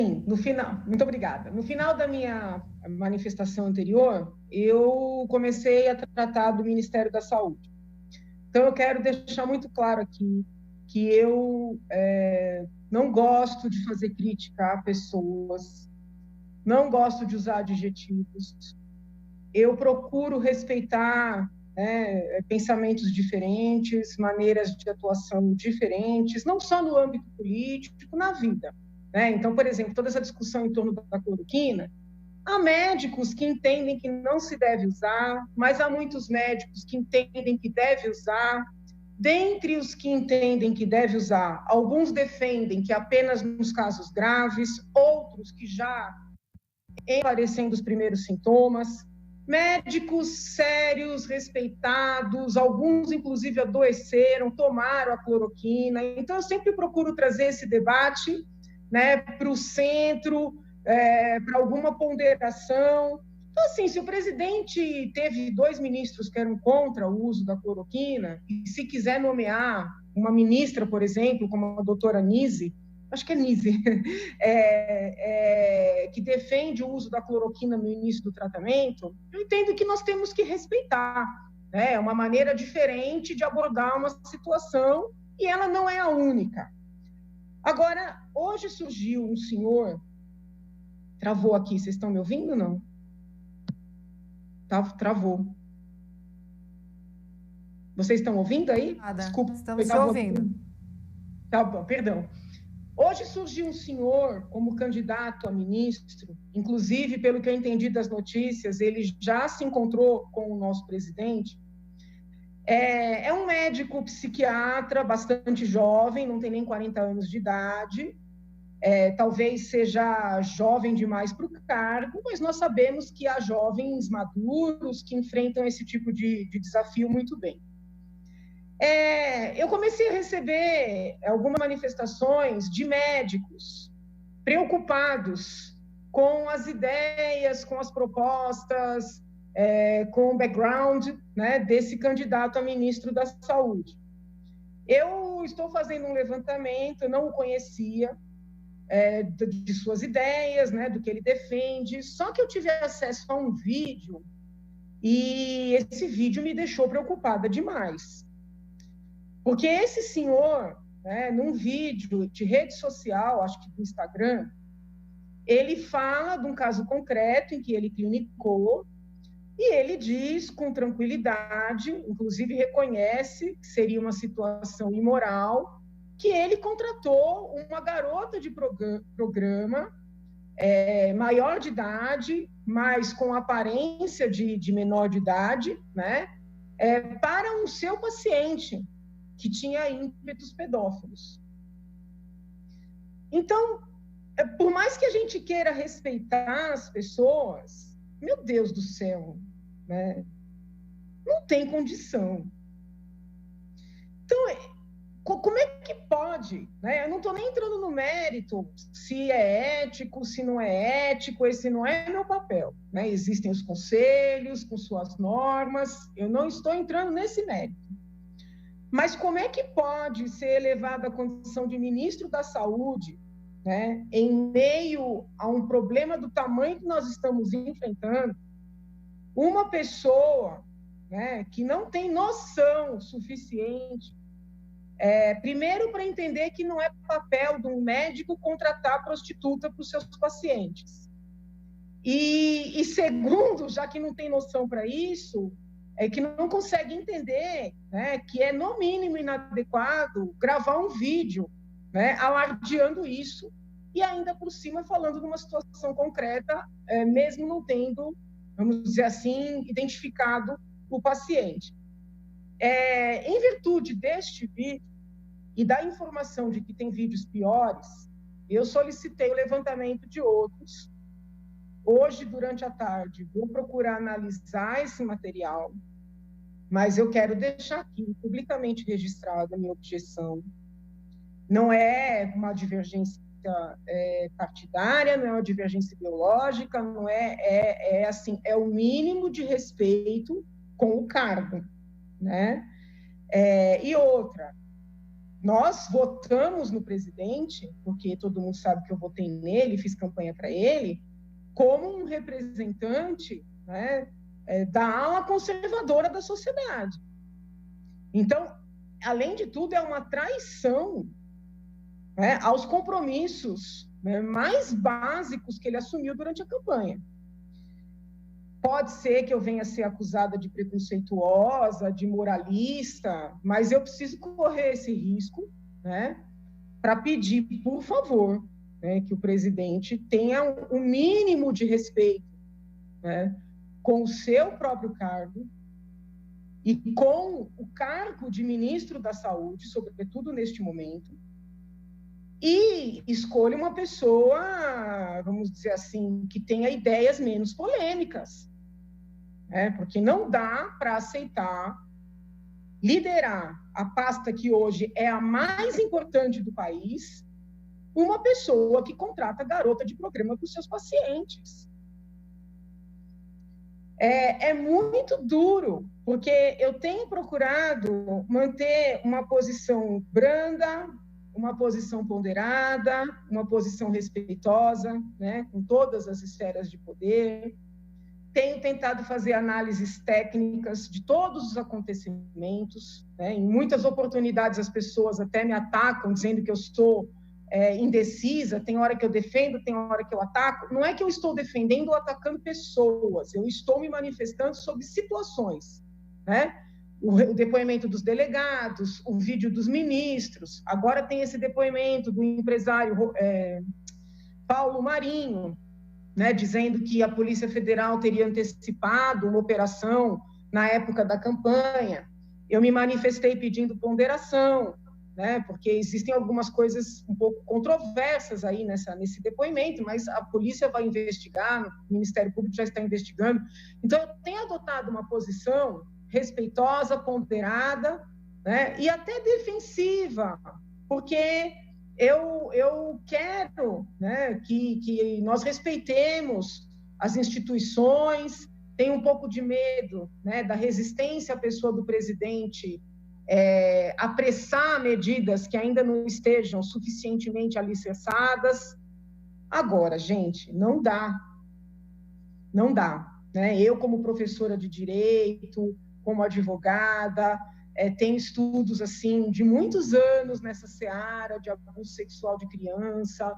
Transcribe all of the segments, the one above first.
no final, muito obrigada. No final da minha manifestação anterior, eu comecei a tratar do Ministério da Saúde. Então, eu quero deixar muito claro aqui que eu não gosto de fazer crítica a pessoas, não gosto de usar adjetivos, eu procuro respeitar pensamentos diferentes, maneiras de atuação diferentes, não só no âmbito político, na vida. Então, por exemplo, toda essa discussão em torno da cloroquina, há médicos que entendem que não se deve usar, mas há muitos médicos que entendem que deve usar. Dentre os que entendem que deve usar, alguns defendem que apenas nos casos graves, outros que já aparecendo os primeiros sintomas. Médicos sérios, respeitados, alguns inclusive adoeceram, tomaram a cloroquina. Então, eu sempre procuro trazer esse debate para o centro, para alguma ponderação. Então, assim, se o presidente teve 2 ministros que eram contra o uso da cloroquina, e se quiser nomear uma ministra, por exemplo, como a doutora Nise, acho que é Nise, que defende o uso da cloroquina no início do tratamento, eu entendo que nós temos que respeitar. É uma maneira diferente de abordar uma situação, e ela não é a única. Agora, hoje surgiu um senhor... Travou aqui, vocês estão me ouvindo ou não? Travou. Vocês estão ouvindo aí? Nada. Desculpa. Estamos te ouvindo. Tá bom, perdão. Hoje surgiu um senhor como candidato a ministro, inclusive, pelo que eu entendi das notícias, ele já se encontrou com o nosso presidente. É um médico psiquiatra bastante jovem, não tem nem 40 anos de idade, talvez seja jovem demais para o cargo, mas nós sabemos que há jovens maduros que enfrentam esse tipo de desafio muito bem. Eu comecei a receber algumas manifestações de médicos preocupados com as ideias, com as propostas, com o background desse candidato a ministro da Saúde. Eu estou fazendo um levantamento, eu não o conhecia, de suas ideias, do que ele defende, só que eu tive acesso a um vídeo e esse vídeo me deixou preocupada demais. Porque esse senhor, num vídeo de rede social, acho que do Instagram, ele fala de um caso concreto em que ele clinicou e ele diz com tranquilidade, inclusive reconhece que seria uma situação imoral, que ele contratou uma garota de programa, maior de idade, mas com aparência de menor de idade, para um seu paciente que tinha ímpetos pedófilos. Então, por mais que a gente queira respeitar as pessoas, meu Deus do céu, não tem condição. Então, como é que pode? Eu não estou nem entrando no mérito se é ético, se não é ético, esse não é meu papel. Existem os conselhos com suas normas, eu não estou entrando nesse mérito. Mas como é que pode ser elevada à condição de ministro da Saúde, em meio a um problema do tamanho que nós estamos enfrentando, uma pessoa que não tem noção suficiente, primeiro, para entender que não é papel de um médico contratar prostituta para os seus pacientes. E segundo, já que não tem noção para isso, que não consegue entender que é, no mínimo, inadequado gravar um vídeo alardeando isso e ainda por cima falando de uma situação concreta, mesmo não tendo, vamos dizer assim, identificado o paciente. Em virtude deste vídeo e da informação de que tem vídeos piores, eu solicitei o levantamento de outros. Hoje, durante a tarde, vou procurar analisar esse material, mas eu quero deixar aqui publicamente registrada a minha objeção. Não é uma divergência partidária, não é uma divergência ideológica, não assim, é o mínimo de respeito com o cargo, E outra, nós votamos no presidente, porque todo mundo sabe que eu votei nele, fiz campanha para ele, como um representante, né, da ala conservadora da sociedade. Então, além de tudo, é uma traição, né, aos compromissos, né, mais básicos que ele assumiu durante a campanha. Pode ser que eu venha a ser acusada de preconceituosa, de moralista, mas eu preciso correr esse risco, né, para pedir, por favor, né, que o presidente tenha um mínimo de respeito, né, com o seu próprio cargo e com o cargo de ministro da Saúde, sobretudo neste momento, e escolha uma pessoa, vamos dizer assim, que tenha ideias menos polêmicas, né? Porque não dá para aceitar liderar a pasta que hoje é a mais importante do país, uma pessoa que contrata garota de programa para os seus pacientes. É muito duro, porque eu tenho procurado manter uma posição branda, uma posição ponderada, uma posição respeitosa, né, com todas as esferas de poder. Tenho tentado fazer análises técnicas de todos os acontecimentos, né? Em muitas oportunidades as pessoas até me atacam, dizendo que eu estou indecisa, tem hora que eu defendo, tem hora que eu ataco. Não é que eu estou defendendo ou atacando pessoas, eu estou me manifestando sobre situações, né? O depoimento dos delegados, o vídeo dos ministros, agora tem esse depoimento do empresário Paulo Marinho, né, dizendo que a Polícia Federal teria antecipado uma operação na época da campanha. Eu me manifestei pedindo ponderação, né, porque existem algumas coisas um pouco controversas aí nesse depoimento, mas a polícia vai investigar, o Ministério Público já está investigando. Então, eu tenho adotado uma posição respeitosa, ponderada, né, e até defensiva, porque eu quero, né, que nós respeitemos as instituições, tenho um pouco de medo, né, da resistência à pessoa do presidente apressar medidas que ainda não estejam suficientemente alicerçadas. Agora, gente, não dá, né? Eu, como professora de direito, como advogada, tenho estudos assim de muitos anos nessa seara de abuso sexual de criança,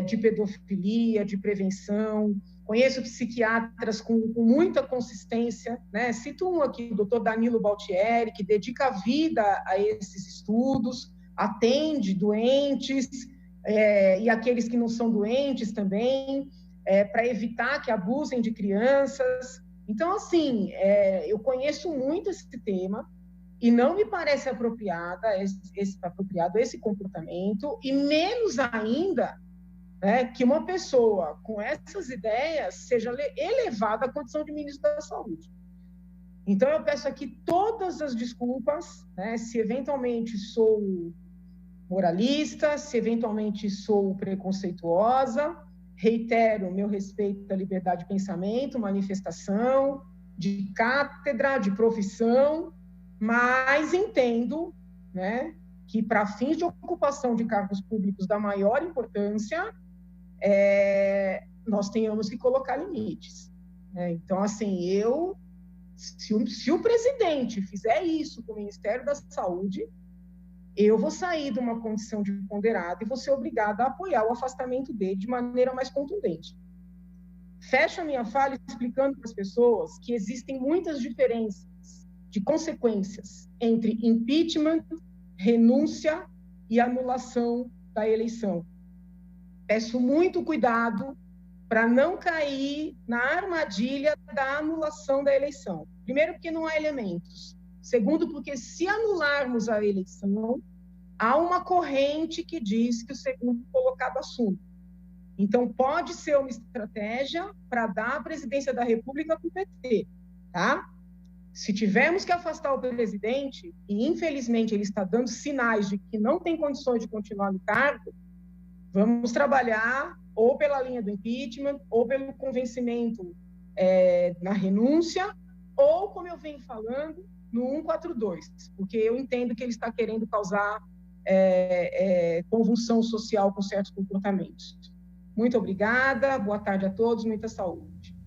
de pedofilia, de prevenção. Conheço psiquiatras com muita consistência, né? Cito um aqui, o doutor Danilo Baltieri, que dedica a vida a esses estudos, atende doentes e aqueles que não são doentes também, para evitar que abusem de crianças. Então, assim, eu conheço muito esse tema, e não me parece apropriado esse comportamento, e menos ainda, né, que uma pessoa com essas ideias seja elevada à condição de ministro da Saúde. Então, eu peço aqui todas as desculpas, né, se eventualmente sou moralista, se eventualmente sou preconceituosa, reitero meu respeito à liberdade de pensamento, manifestação, de cátedra, de profissão, mas entendo, né, que para fins de ocupação de cargos públicos da maior importância, nós tenhamos que colocar limites, né? Então, assim, se o presidente fizer isso com o Ministério da Saúde, eu vou sair de uma condição de ponderado e vou ser obrigada a apoiar o afastamento dele de maneira mais contundente. Fecho a minha fala explicando para as pessoas que existem muitas diferenças de consequências entre impeachment, renúncia e anulação da eleição. Peço muito cuidado para não cair na armadilha da anulação da eleição. Primeiro, porque não há elementos. Segundo, porque se anularmos a eleição, há uma corrente que diz que o segundo colocado assume. Então, pode ser uma estratégia para dar a presidência da República para o PT, tá? Se tivermos que afastar o presidente, e infelizmente ele está dando sinais de que não tem condições de continuar no cargo, vamos trabalhar ou pela linha do impeachment, ou pelo convencimento na renúncia, ou, como eu venho falando, no 142, porque eu entendo que ele está querendo causar convulsão social com certos comportamentos. Muito obrigada, boa tarde a todos, muita saúde.